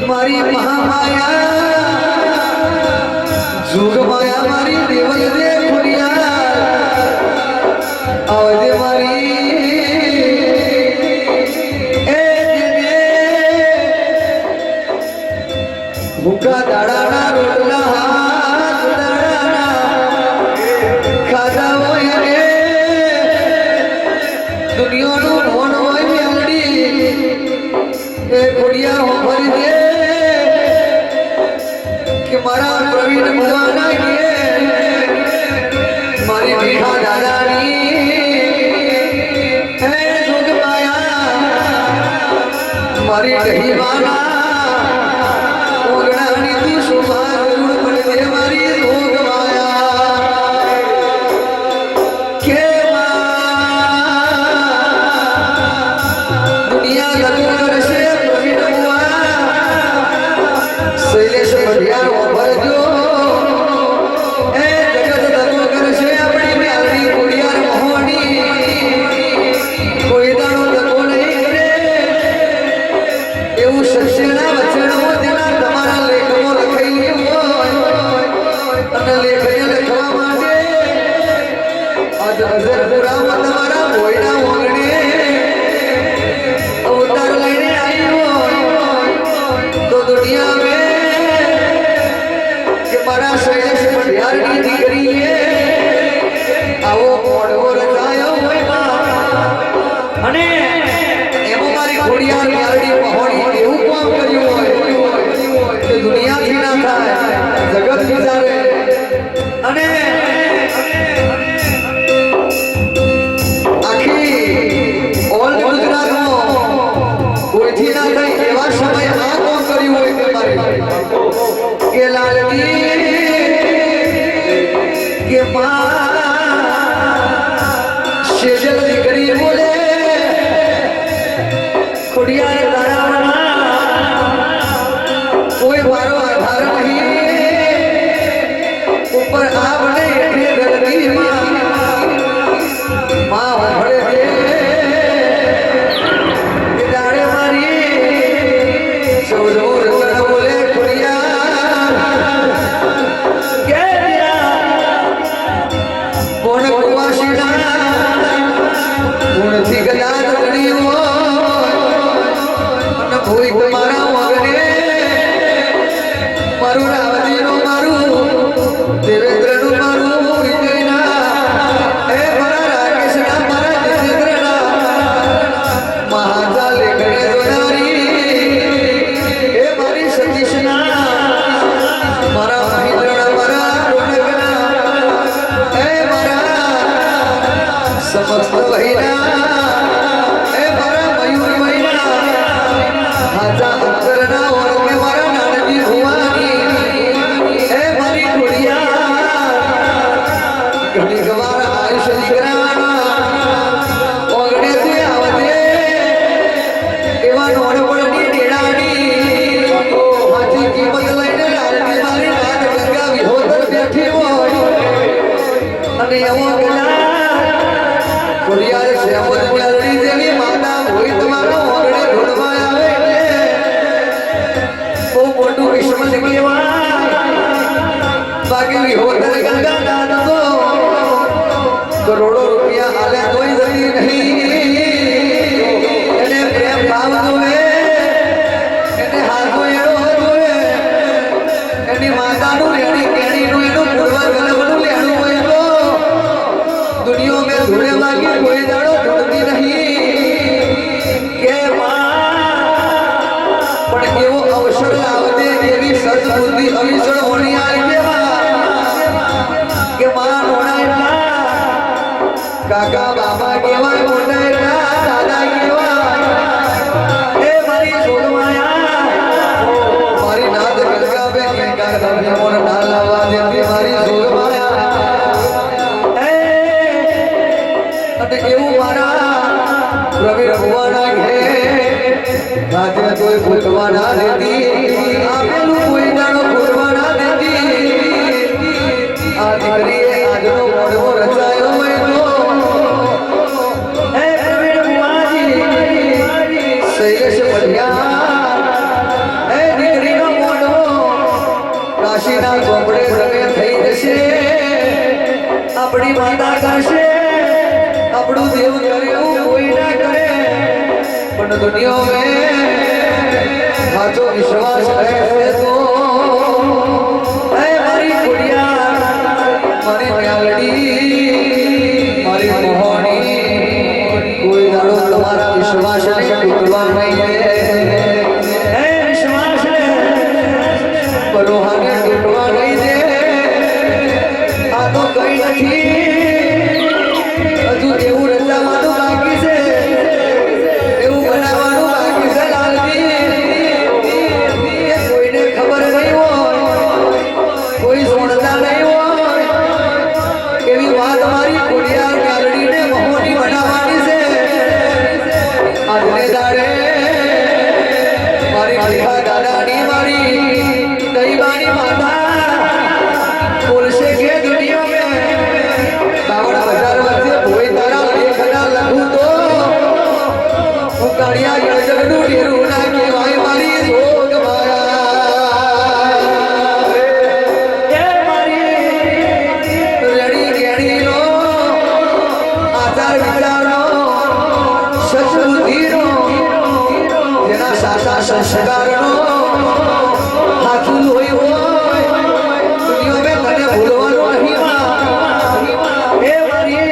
મારી મહામાયા જોગ માયા મારી દેવલ દે ખોડિયા આવજે મારી એ ભૂખા દાડાના રોટલા હાથ દાડાના ખાધા હોય રે દુનિયાનું મોન હોય મેલડી એ ખોડિયા હું ભરી દે કે મારા પ્રવીણ ભગવાના કે મારી મીઠા દાદાની હે જોગ માયા મારી કહીવાના ઓગણાની તું શોભા ગરુડ પણ દે મારી જોગ માયા કે દુનિયા ગતું કરશે પ્રવીણ ભગવાન શૈલેષ ભરિયાર ભરજો એ જગત દતો કરશે આપણી મેલડી ખોડિયાર મોહની કોઈ દાડો દતો નહીં કરે એવું સત્યના વચનો તેના તમારા લેખમાં લખાયેલું હોય અને લેખને લખવા માટે આજ હજરપુરામાં તમારા ભોયના ઓગણે અવતાર લઈને આવ્યો તો દુનિયા મેં કે મારા શૈલેષ ભરિયારની દીકરીએ આવો મોડવો રચાયો હોય અને એમાં મારી ખોડિયાર મેલડી પહોળી એવું કામ કર્યું હોય કે દુનિયાથી ના થાય જગત વિચારે અને આખી ઓલ ગુજરાતમાં કોઈથી ના થાય એવા સમયે આ કામ કર્યું હોય કે મારી કે લાલજી કે સેજલ દીકરી બોલે ખોડિયાર દાડામાં કોઈ મારો આધાર નહીં ઉપર આવડે એટલે ધરતીમાં માં ભળે દે એ દાડે મારી સૌનો રચના બોલે ખોડિયાર કે કોણ કુવાસીના ગુણથી ગદાદ ગણી હોય અને ભૂઈ તમારા વગરે મારું રાવજીનું મારું દેવેન્દ્રનું મારું વિજયના એ મારા રાકેશના મારા જીતેન્દ્રના મહાજા લેખને જોનારી એ મારી સતીશના મારા મહેન્દ્રના મારા રોનકના એ મારા સમસ્ત વહીના એ મારા મયુર મહિના હાજા અંતરના ઓરમે મારા નાનજી ભુવાની એ મારી ખોડિયાર ઘણી ગવાર આયુષ્ય દીકરા ઓગણેથી આવતે એવા નોનપણની ડેડાની હાથી કિંમત લઈને લાલજી મારી નાથ ગંગા વિહોતર બેઠી હોય અને એવો ખોડિયાર શ્યામત મેલડી દેવી માતા હોય તમારો ઓગણે ઢોળવા આવે બહુ મોટું કિસ્મત કહેવાય બાકી વિહોતર ગંગા દાન તો કરોડો રૂપિયા હાલે કોઈ જતી નહીં એને પ્રેમ ભાવ જોવે એને હાથો એનો જોવે એની માતાનું એની કેણીનું એનું પૂર્વા ગલબનું લેણું હોય તો દુનિયા મેં ધૂળે લાગી કોઈ દાડો ઢૂંઢતી નહીં કે પણ એવો અવસર લાવજે એવી સદબુદ્ધિ અવિચળ હોણી આવી કે માં નોણાય કાકા બાબા કેવાય મોટાય દાદા કેવાય એ મારી સોલમાયા મારી નાદ ગંગા બે ગંગા તમે મોર ના લાવવા દેતી મારી સોલમાયા અને એવું મારા પ્રવીણ ભુવાના ઘે રાતે કોઈ ભૂતવા ના દેતી આપેલું કોઈ દાડો ભૂતવા ના દેતી આ દીકરીએ આજનો મોડવો રચાયો હોય તો હે પ્રવીણ ભુવા માતા કરશે આપણું દેવ કર્યું કોઈ ના કરે પણ દુનિયા में સાચો વિશ્વાસ રહેશે તો મારી કુડિયા મારી મ્યાલડી મારી મોહણી કોઈ દાડો તમારા વિશ્વાસને તૂટવા નહીં દે વિશ્વાસ પરોહાને તૂટવા નહીં દે આ તો કઈ નથી હજુ એવું રચાવાનું બાકી છે એવું બનાવવાનું બાકી છે લાલજી કોઈને ખબર નહીં હોય કોઈ સુણતા નહીં હોય એવી વાત મારી કુડિયા મ્યાલડીને મહોની બનાવવાની છે આજને દાડે મારી માલિકા દાદાની મારી દઈબાની માતા બોલશે કે દુનિયા में 52,000 વર્ષે કોઈ તારા લેખના લખું તો હું કાળિયા ગણજગનું ડેરું ના કહેવાય મારી જોગ મારી રડી ગેડીનો આચાર વિચારનો સદબુદ્ધિનો જેના સાચા સંસ્કારનો હાથું લોહી હોય દુનિયા મેં તને ભૂલવાનું નહીં એ મારી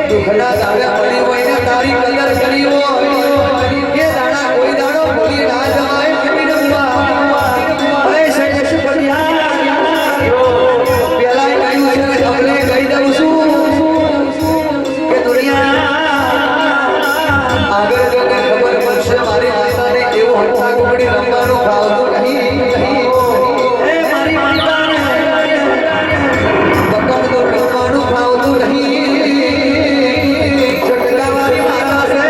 દુખડા દાવે પડી હોય ને તારી કદર કરી હોય એ દાડા કોઈ દાડો ભૂલી ના જવાય કબીર અમ્મા અરે શૈલેષ પડિયા પેલા કહ્યું છે તમને કહી દઉં છું કે દુનિયા આગળ જઈને ખબર પડશે મારી માતાને એવું હઠા કુકડી રમવાનું ભાવતું નહીં એ મારી માતાને પકડ તો રમવાનું ભાવતું નહીં ઝટકા મારી માતા છે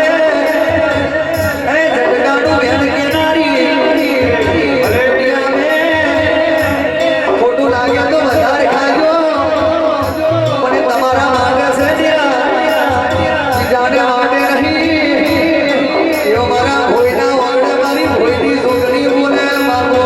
એ ઝટકાનું બેન કેનારી ખોટું લાગે તો વધારે ખાજો પણ તમારા માગે છે બીજાને માટે નહીં એવો મારા ભોયના વાળે મારી ભોયની છોકરી બોલે બાપો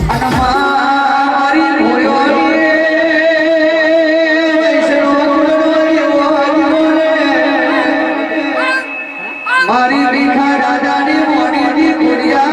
અને મારી ભોળીઓની મારી ભીખા દાદાની મોડીની ગુડિયા